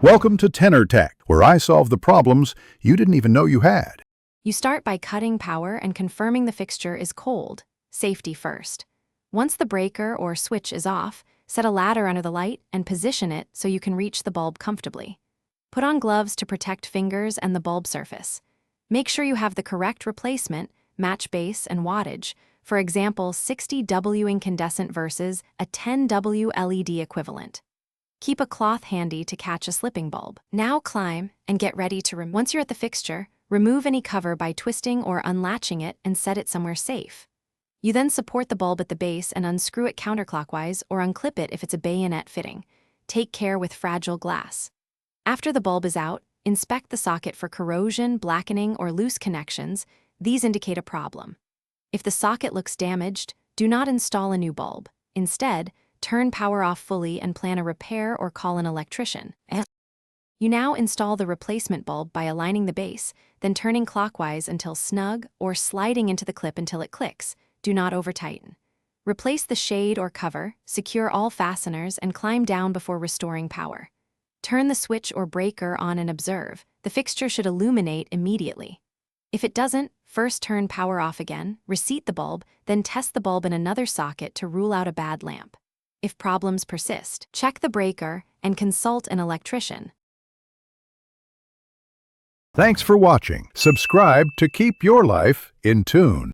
Welcome to Tenor Tech, where I solve the problems you didn't even know you had. You start by cutting power and confirming the fixture is cold. Safety first. Once the breaker or switch is off, set a ladder under the light and position it so you can reach the bulb comfortably. Put on gloves to protect fingers and the bulb surface. Make sure you have the correct replacement, match base and wattage, for example 60W incandescent versus a 10W LED equivalent. Keep a cloth handy to catch a slipping bulb. Now climb and get ready to remove. Once you're at the fixture, remove any cover by twisting or unlatching it and set it somewhere safe. You then support the bulb at the base and unscrew it counterclockwise or unclip it if it's a bayonet fitting. Take care with fragile glass. After the bulb is out, inspect the socket for corrosion, blackening, or loose connections. These indicate a problem. If the socket looks damaged, do not install a new bulb. Instead, turn power off fully and plan a repair or call an electrician. You now install the replacement bulb by aligning the base, then turning clockwise until snug or sliding into the clip until it clicks. Do not over-tighten. Replace the shade or cover, secure all fasteners, and climb down before restoring power. Turn the switch or breaker on and observe. The fixture should illuminate immediately. If it doesn't, first turn power off again, reseat the bulb, then test the bulb in another socket to rule out a bad lamp. If problems persist, check the breaker and consult an electrician. Thanks for watching. Subscribe to keep your life in tune.